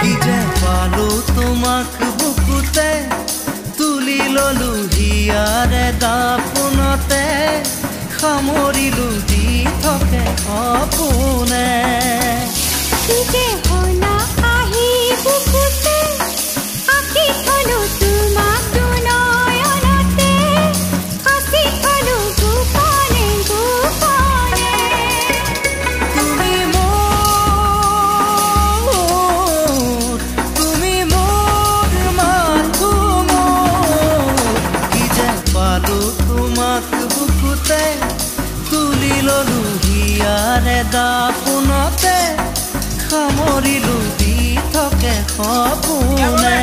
কি যে পালো তোমাক বুকুতে তুলি ললো হিয়াৰে দাপোনতে সামৰিলো দি থাকে সপোনে কি যে হলা আহি বুকুতে আঁকি থলো তোমাক নয়নতে আঁকি থলো গোপনে গোপনে তুমি মোৰ মাথো মোৰ কি যে পালো তোমাক বুকুতে তুলি ললো হিয়াৰে দাপোনতে সামৰিলো দি থাকে সপোনে